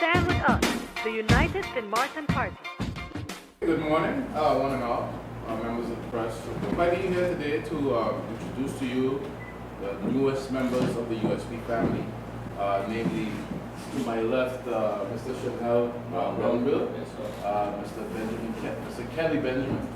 Stand with us, the United St.Maarten Party. Good morning, one and all, members of the press. We're inviting you here today to introduce to you the newest members of the USP family, namely, to my left, Mr. Chanel Brownville, Mr. Kelly Benjamin,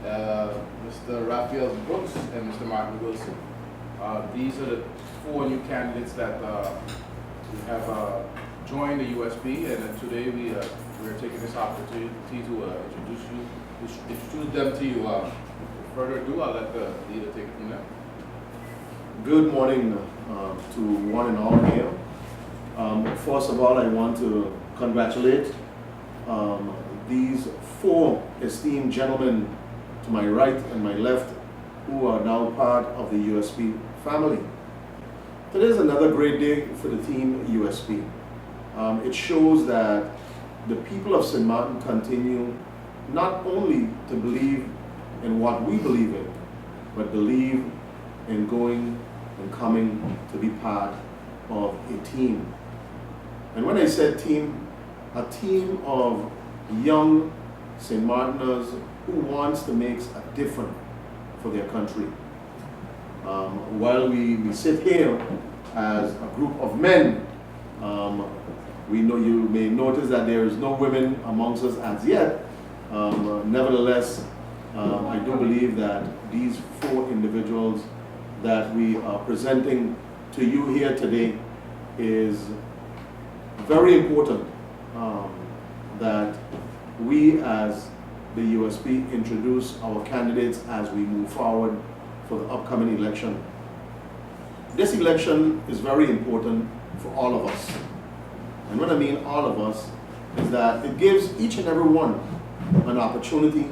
Mr. Raphael Brooks, and Mr. Martin Wilson. These are the four new candidates that we have joined the USP, and today we're taking this opportunity to introduce them to you. Without further ado, I'll let the leader take it from there. Good morning to one and all here. First of all, I want to congratulate these four esteemed gentlemen to my right and my left who are now part of the USP family. Today is another great day for the team USP. It shows that the people of St.Maarten continue not only to believe in what we believe in, but believe in going and coming to be part of a team. And when I said team, a team of young St.Maarteners who wants to make a difference for their country. While we sit here as a group of men, we know you may notice that there is no women amongst us as yet. Nevertheless, I do believe that these four individuals that we are presenting to you here today is very important that we as the USP introduce our candidates as we move forward for the upcoming election. This election is very important for all of us. And what I mean all of us is that it gives each and every one an opportunity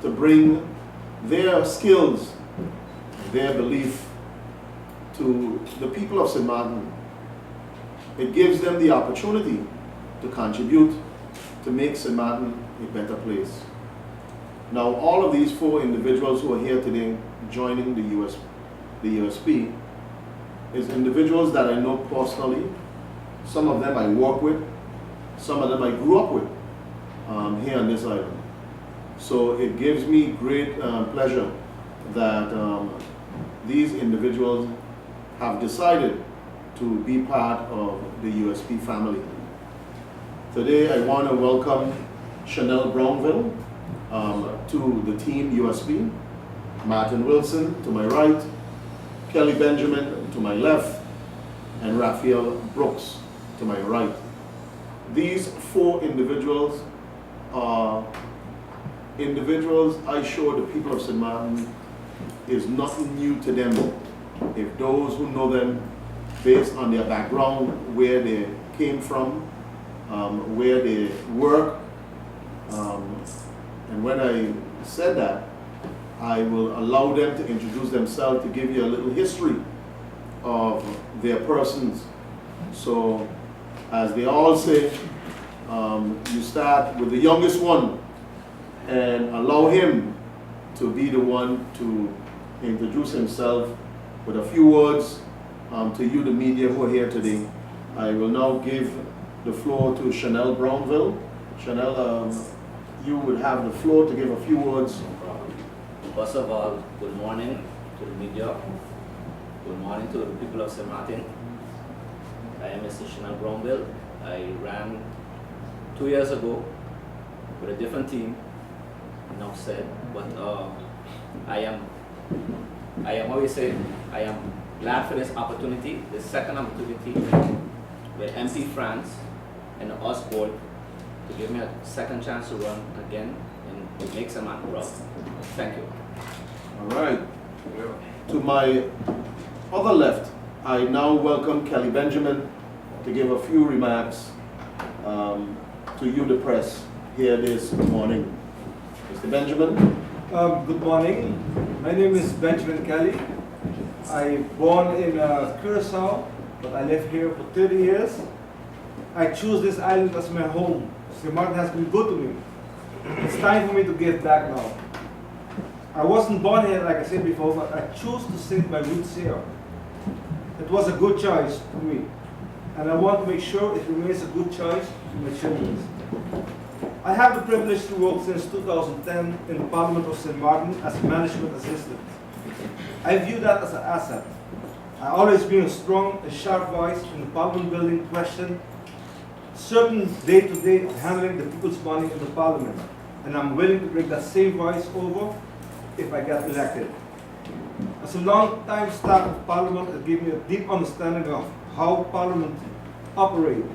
to bring their skills, their belief to the people of St.Maarten. It gives them the opportunity to contribute to make St.Maarten a better place. Now, all of these four individuals who are here today joining the USP is individuals that I know personally. Some of them I work with, some of them I grew up with here on this island. So it gives me great pleasure that these individuals have decided to be part of the USP family. Today I want to welcome Chanel Brownville to the team USP, Martin Wilson to my right, Kelly Benjamin to my left, and Raphael Brooks to my right. These four individuals are individuals I show the people of St.Maarten is nothing new to them. If those who know them based on their background, where they came from, where they work, and when I said that, I will allow them to introduce themselves to give you a little history of their persons. So, as they all say, you start with the youngest one and allow him to be the one to introduce himself with a few words to you, the media who are here today. I will now give the floor to Chanel Brownville. Chanel, you would have the floor to give a few words. First of all, good morning to the media. Good morning to the people of St.Maarten. I am Mr. Chanel Brownville. I ran 2 years ago with a different team, enough said, but I am always saying, I am glad for this opportunity, the second opportunity with MP France and the US board to give me a second chance to run again and make St.Maarten proud. Thank you. All right. To my other left, I now welcome Kelly Benjamin to give a few remarks to you, the press, here this morning. Mr. Benjamin. Good morning. My name is Benjamin Kelly. I born in Curacao, but I live here for 30 years. I choose this island as my home. St.Maarten has been good to me. It's time for me to give back now. I wasn't born here, like I said before, but I chose to set my roots here. It was a good choice for me. and I want to make sure it remains a good choice for my children. I have the privilege to work since 2010 in the Parliament of St. Maarten as a management assistant. I view that as an asset. I always been a strong and sharp voice in the Parliament building question, certain day-to-day of handling the people's money in the Parliament, and I'm willing to bring that same voice over if I get elected. As a long-time staff of Parliament, it gave me a deep understanding of how Parliament operates.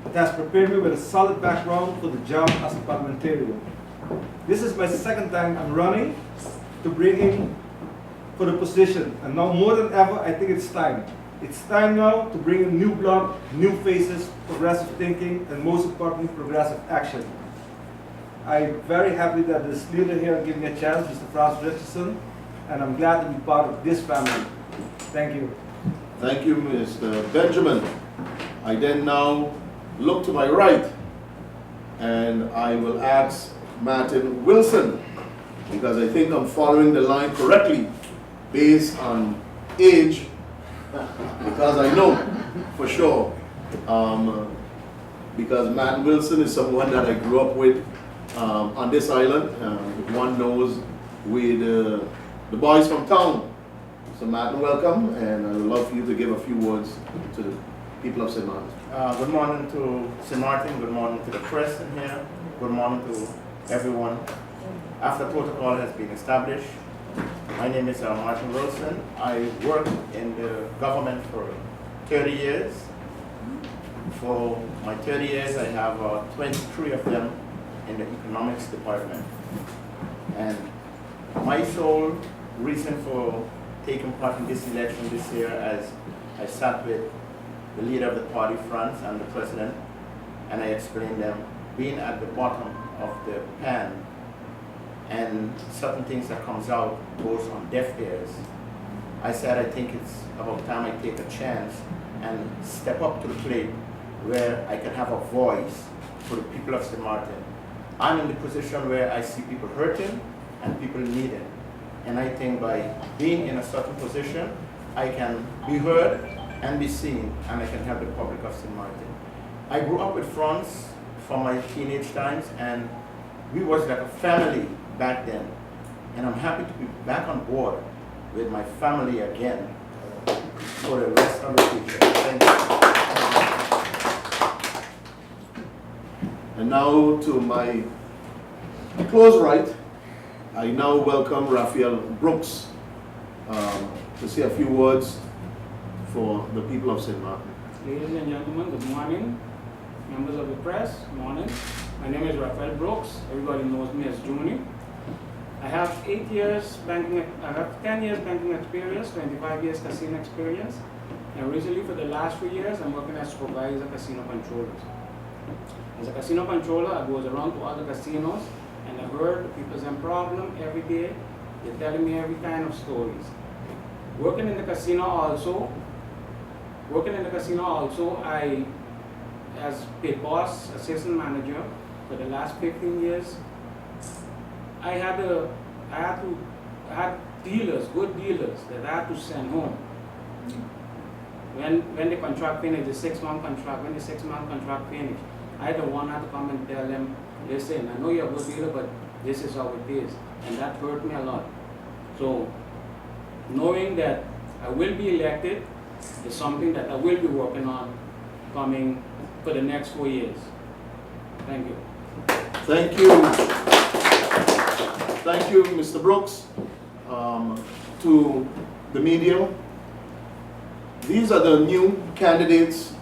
It has prepared me with a solid background for the job as a parliamentarian. This is my second time I'm running to bring in for the position, and now more than ever, I think it's time. It's time now to bring in new blood, new faces, progressive thinking, and most importantly, progressive action. I'm very happy that this leader here gave me a chance, Mr. Franz Richardson, and I'm glad to be part of this family. Thank you. Thank you, Mr. Benjamin. I then now look to my right, and I will ask Martin Wilson, because I think I'm following the line correctly based on age, because I know for sure, because Martin Wilson is someone that I grew up with on this island. If one knows, with the boys from town. So Martin, welcome, and I would love for you to give a few words to the people of St. Maarten. Good morning to St. Maarten, good morning to the press in here, good morning to everyone. After protocol has been established, my name is Martin Wilson. I worked in the government for 30 years. For my 30 years, I have 23 of them in the economics department. And my sole reason for taking part in this election this year, as I sat with the leader of the party, Franz, and the president, and I explained them, being at the bottom of the pan, and certain things that comes out goes on deaf ears. I said I think it's about time I take a chance and step up to the plate where I can have a voice for the people of St. Maarten. I'm in the position where I see people hurting and people needing. And I think by being in a certain position, I can be heard and be seen, and I can help the public of St. Maarten. I grew up with Franz from my teenage times, and we was like a family back then. And I'm happy to be back on board with my family again for the rest of the future. Thank you. And now to my close right, I now welcome Raphael Brooks to say a few words for the people of St. Maarten. Ladies and gentlemen, good morning. Members of the press, morning. My name is Raphael Brooks. Everybody knows me as Juni. I have 10 years banking experience, 25 years casino experience. And recently, for the last 3 years, I'm working as supervisor casino controllers. As a casino controller, I goes around to other casinos, and I heard the people's problem every day. They're telling me every kind of stories. Working in the casino also, I, as pit boss, assistant manager, for the last 15 years, I had dealers, good dealers, that I had to send home. When the contract finished, the 6-month contract, when the 6-month contract finished, I the one had to come and tell them, listen, I know you're a good dealer, but this is how it is. And that hurt me a lot. So, knowing that I will be elected is something that I will be working on coming for the next 4 years. Thank you. Thank you. Thank you, Mr. Brooks. To the media, these are the new candidates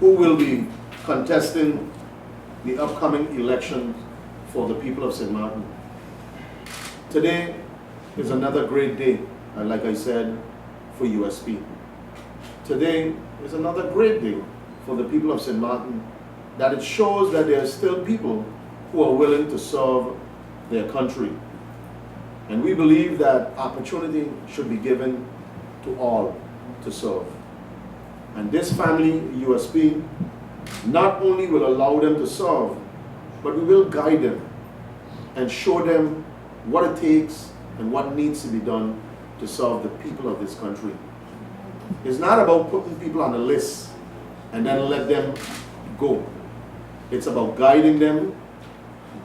who will be contesting the upcoming election for the people of St. Maarten. Today is another great day, like I said, for USP. Today is another great day for the people of St. Maarten, that it shows that there are still people who are willing to serve their country. And we believe that opportunity should be given to all to serve. And this family, USP, not only will allow them to serve, but we will guide them and show them what it takes and what needs to be done to serve the people of this country. It's not about putting people on a list. and then let them go. It's about guiding them,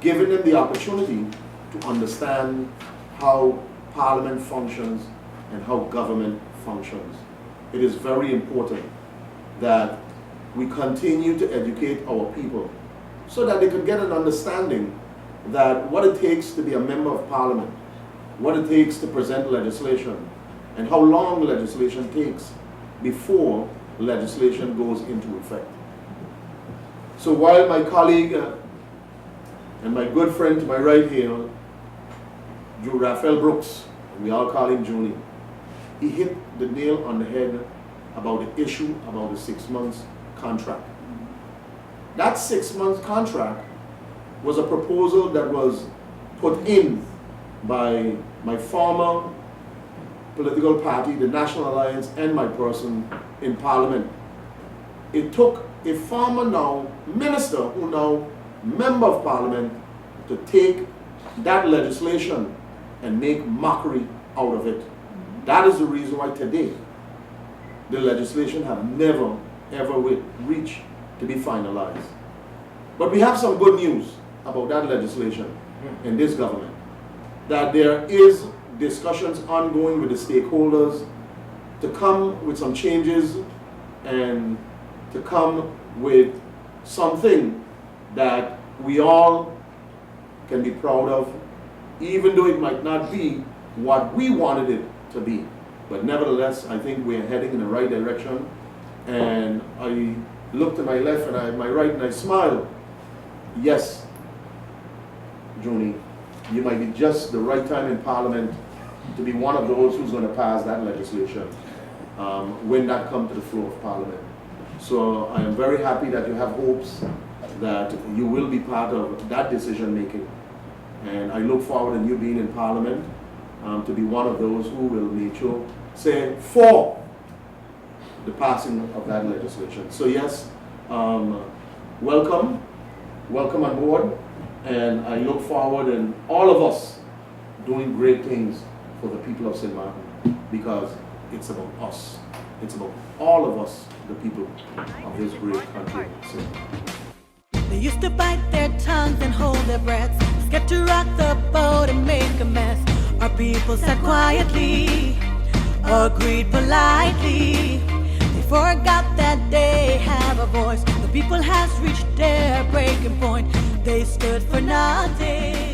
giving them the opportunity to understand how Parliament functions and how government functions. It is very important that we continue to educate our people so that they could get an understanding that what it takes to be a member of Parliament, what it takes to present legislation, and how long legislation takes before legislation goes into effect. So while my colleague and my good friend to my right here, Raphael Brooks, we all call him Junie, he hit the nail on the head about the issue about the 6 months contract. That 6 months contract was a proposal that was put in by my former political party, the National Alliance, and my person in Parliament. It took a former now minister, who now member of Parliament, to take that legislation and make mockery out of it. That is the reason why today the legislation have never ever reached to be finalized. But we have some good news about that legislation in this government, that there is discussions ongoing with the stakeholders to come with some changes and to come with something that we all can be proud of, even though it might not be what we wanted it to be. But nevertheless, I think we're heading in the right direction. And I look to my left and my right and I smile. Yes, Junie, you might be just the right time in Parliament to be one of those who's going to pass that legislation when that comes to the floor of Parliament. So I am very happy that you have hopes that you will be part of that decision making. And I look forward to you being in Parliament to be one of those who will make sure, say, for the passing of that legislation. So yes, welcome on board, and I look forward in all of us doing great things for the people of St.Maarten, because it's about us. It's about all of us, the people of this great country. They used to bite their tongues and hold their breaths, scared to rock the boat and make a mess. Our people sat quietly, agreed politely. They forgot that they have a voice. The people has reached their breaking point. They stood for nothing.